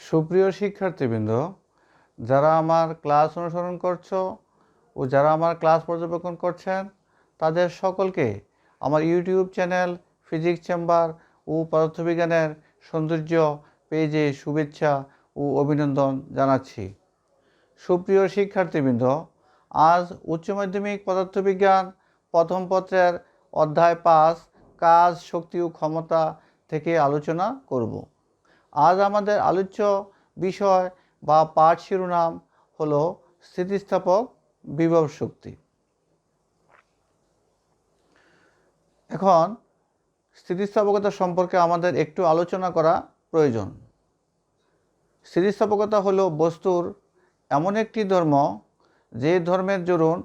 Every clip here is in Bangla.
সুপ্রিয় শিক্ষার্থীবৃন্দ, যারা আমার ক্লাস অনুসরণ করছো ও যারা আমার ক্লাস পর্যবেক্ষণ করছেন তাদের সকলকে আমার ইউটিউব চ্যানেল ফিজিক্স চেম্বার ও পদার্থবিজ্ঞানের সৌন্দর্য পেজে শুভেচ্ছা ও অভিনন্দন জানাচ্ছি। সুপ্রিয় শিক্ষার্থীবৃন্দ, আজ উচ্চ মাধ্যমিক পদার্থবিজ্ঞান প্রথম পত্রের অধ্যায় 5 কাজ, শক্তি ও ক্ষমতা থেকে আলোচনা করব। আজ আমাদের আলোচ্য বিষয় বা পাঠ শিরোনাম হলো স্থিতিস্থাপক বিভব শক্তি। এখন স্থিতিস্থাপকতা সম্পর্কে আমাদের একটু আলোচনা করা প্রয়োজন। স্থিতিস্থাপকতা হলো বস্তুর এমন একটি ধর্ম যে ধর্মের দরুন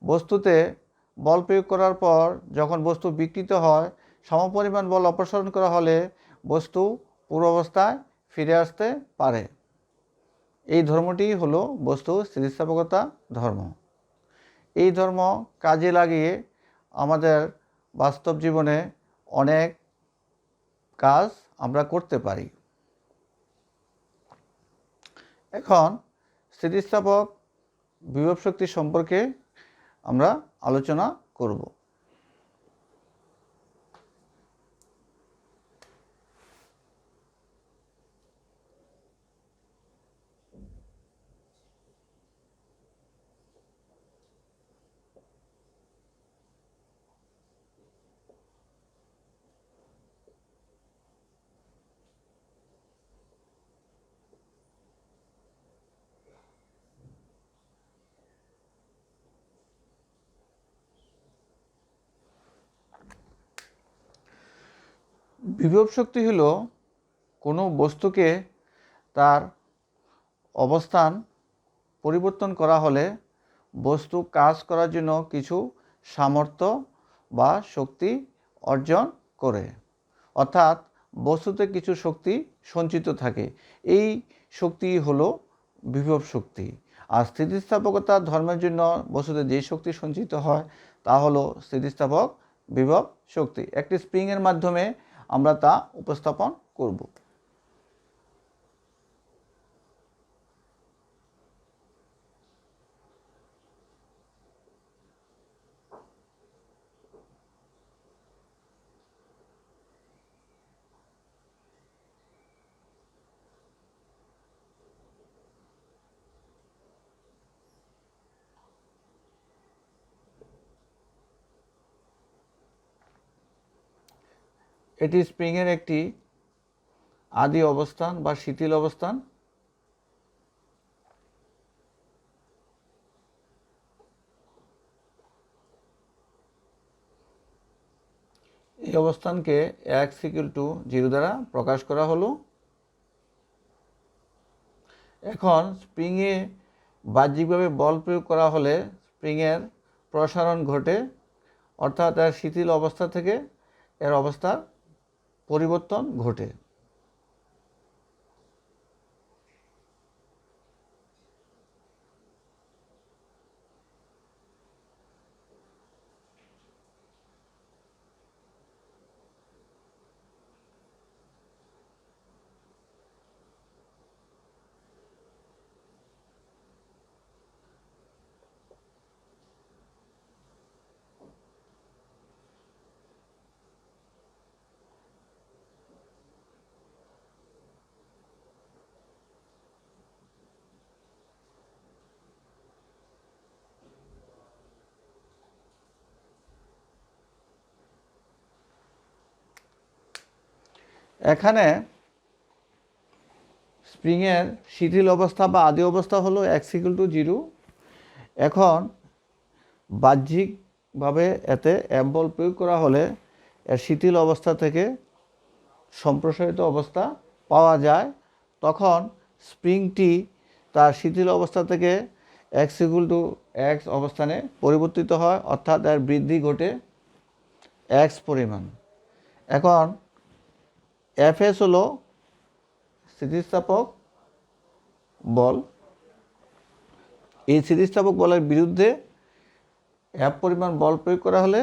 বস্তুতে বল প্রয়োগ করার পর যখন বস্তু বিকৃত হয়, সমপরিমাণ বল অপসারণ করা হলে বস্তু পূর্বাবস্থায় ফিরে আসতে পারে। এই ধর্মটি হলো বস্তু স্থিতিস্থাপকতা ধর্ম। এই ধর্ম কাজে লাগিয়ে আমাদের বাস্তব জীবনে অনেক কাজ আমরা করতে পারি। এখন স্থিতিস্থাপক বিভব শক্তি সম্পর্কে আমরা আলোচনা করব। বিভব শক্তি হলো কোনো বস্তুকে তার অবস্থান পরিবর্তন করা হলে বস্তু কাজ করার জন্য কিছু সামর্থ্য বা শক্তি অর্জন করে, অর্থাৎ বস্তুতে কিছু শক্তি সঞ্চিত থাকে। এই শক্তি হলো বিভব শক্তি। আর স্থিতিস্থাপকতা ধর্মের জন্য বস্তুতে যে শক্তি সঞ্চিত হয় তা হলো স্থিতিস্থাপক বিভব শক্তি। একটি স্প্রিংয়ের মাধ্যমে আমরা তা উপস্থাপন করব। এটি স্প্রিংয়ের একটি আদি অবস্থান বা শিথিল অবস্থান। এই অবস্থানকে x=0 দ্বারা প্রকাশ করা হলো। এখন স্প্রিংয়ে বাহ্যিকভাবে বল প্রয়োগ করা হলে স্প্রিংয়ের প্রসারণ ঘটে, অর্থাৎ এর শিথিল অবস্থা থেকে এর অবস্থার পরিবর্তন ঘটে। এখানে স্প্রিংয়ের শিথিল অবস্থা বা আদি অবস্থা হলো x=0। এখন বাহ্যিকভাবে এতে F বল প্রয়োগ করা হলে এর শিথিল অবস্থা থেকে সম্প্রসারিত অবস্থা পাওয়া যায়। তখন স্প্রিংটি তার শিথিল অবস্থা থেকে x অবস্থানে পরিবর্তিত হয়, অর্থাৎ এর বৃদ্ধি ঘটে x পরিমাণ। এখন Fs হলো স্থিতিস্থাপক বল। এই স্থিতিস্থাপক বলের বিরুদ্ধে F পরিমাণ বল প্রয়োগ করা হলে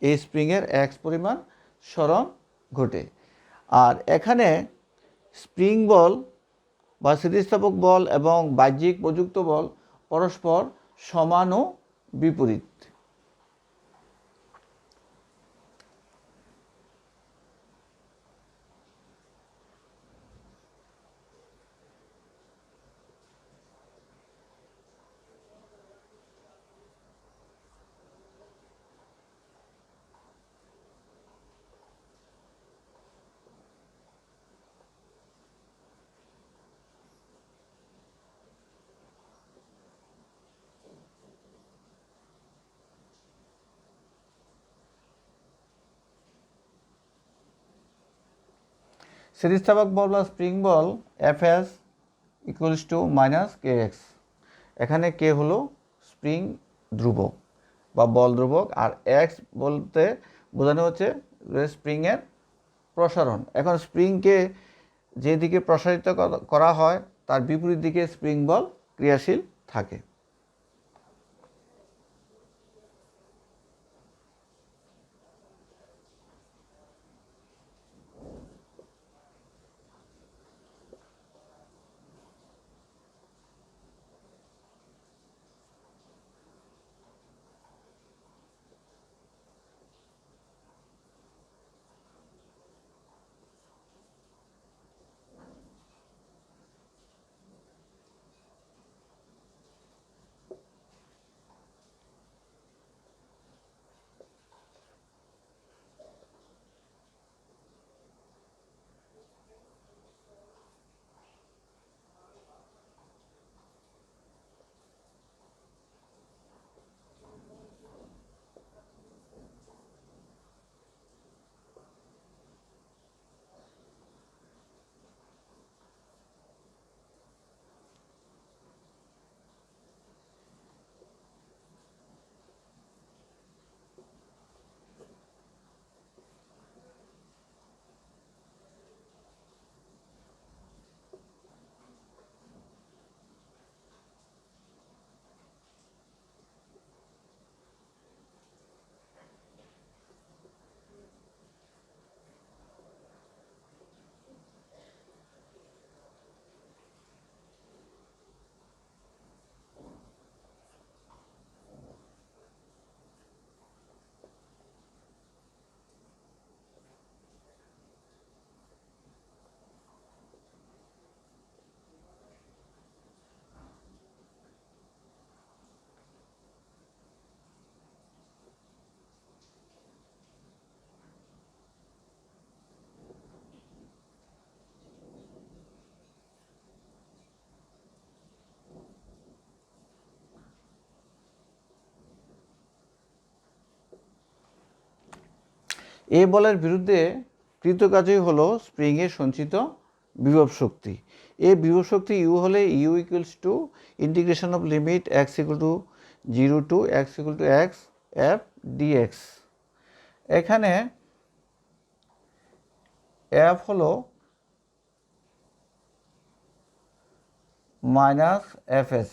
এই স্প্রিংয়ের x পরিমাণ সরণ ঘটে। আর এখানে স্প্রিং বল বা স্থিতিস্থাপক বল এবং বাহ্যিক প্রযুক্ত বল পরস্পর সমান ও বিপরীত। স্থিতিস্থাপক বল বা spring ball Fs equals to minus kx। এখানে কে হলো স্প্রিং ধ্রুবক বা বল ধ্রুবক, আর এক্স বলতে বোঝানো হচ্ছে স্প্রিংয়ের প্রসারণ। এখন স্প্রিংকে যেদিকে প্রসারিত করা হয় তার বিপরীত দিকে স্প্রিং বল ক্রিয়াশীল থাকে। এ বলের বিরুদ্ধে কৃতকাজই হলো স্প্রিংয়ের সঞ্চিত বিভব শক্তি। এই বিভব শক্তি ইউ হলে U equals to integration of limit x equal to 0 to x equal to x F dx. এখানে এফ হলো মাইনাস এফ এস।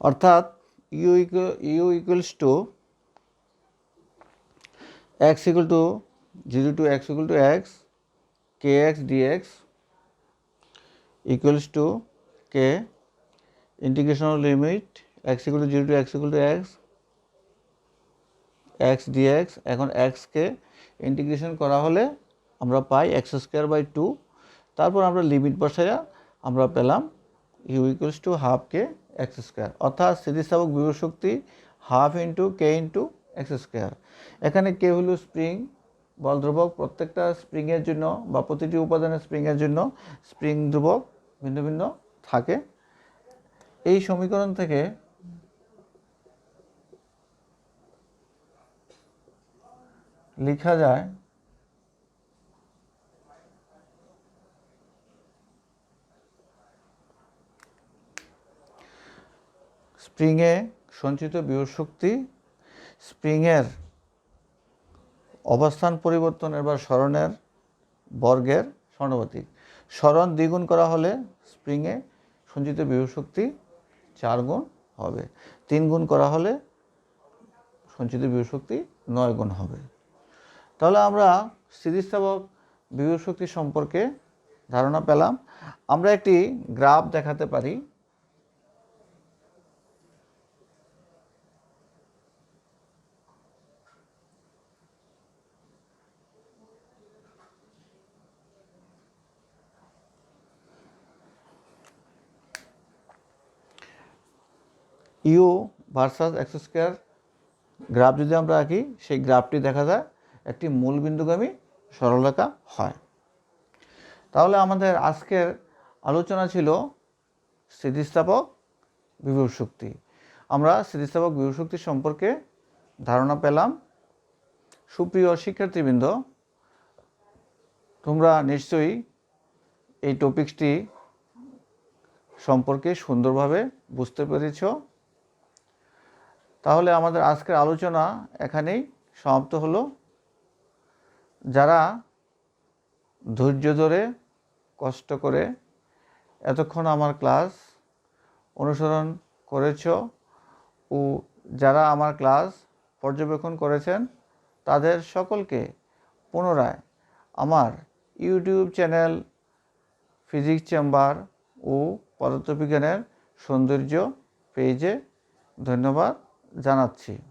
অর্থাৎ U equals to x equal to 0 to x equal to x kx dx equals to k integration of limit x equal to 0 to x equal to x dx। এখন x কে ইন্টিগ্রেশন করা হলে আমরা পাই x স্কয়ার বাই 2, তারপর আমরা লিমিট বসাইয়া আমরা পেলাম u equals to half K x square, অর্থাৎ স্থিতিস্থাপক বিভব শক্তি half into k into x square. এখানে কে হলো স্প্রিং বল ধ্রুবক, প্রত্যেকটা স্প্রিংয়ের জন্য বা প্রতিটি উপাদানের স্প্রিংয়ের জন্য স্প্রিং ধ্রুবক ভিন্ন ভিন্ন থাকে। এই সমীকরণ থেকে লেখা যায় স্প্রিংয়ে সঞ্চিত বিভব শক্তি স্প্রিংয়ের অবস্থান পরিবর্তনের বা সরণের বর্গের সমানুপাতিক। সরণ দ্বিগুণ করা হলে স্প্রিংয়ে সঞ্চিত বিভব শক্তি 4 গুণ হবে, 3 গুণ করা হলে সঞ্চিত বিভব শক্তি 9 গুণ হবে। তাহলে আমরা স্থিতিস্থাপক বিভব শক্তি সম্পর্কে ধারণা পেলাম। আমরা একটি গ্রাফ দেখাতে পারি। U versus x square graph যদি আমরা আঁকি, সেই গ্রাফটি দেখা যায় একটি মূল বিন্দুগামী সরলরেখা হয়। তাহলে আমাদের আজকের আলোচনা ছিল স্থিতিস্থাপক বিভব শক্তি। আমরা স্থিতিস্থাপক বিভব শক্তি সম্পর্কে ধারণা পেলাম। সুপ্রিয় শিক্ষার্থীবৃন্দ, তোমরা নিশ্চয়ই এই টপিকসটি সম্পর্কে সুন্দরভাবে বুঝতে পেরেছ। তাহলে আমাদের আজকের আলোচনা এখানেই সমাপ্ত হলো। যারা ধৈর্য ধরে কষ্ট করে এতক্ষণ আমার ক্লাস অনুসরণ করেছ ও যারা আমার ক্লাস পর্যবেক্ষণ করেছেন, তাদের সকলকে পুনরায় আমার ইউটিউব চ্যানেল ফিজিক্স চেম্বার ও পদার্থবিজ্ঞানের সৌন্দর্য পেজে ধন্যবাদ জানাচ্ছি।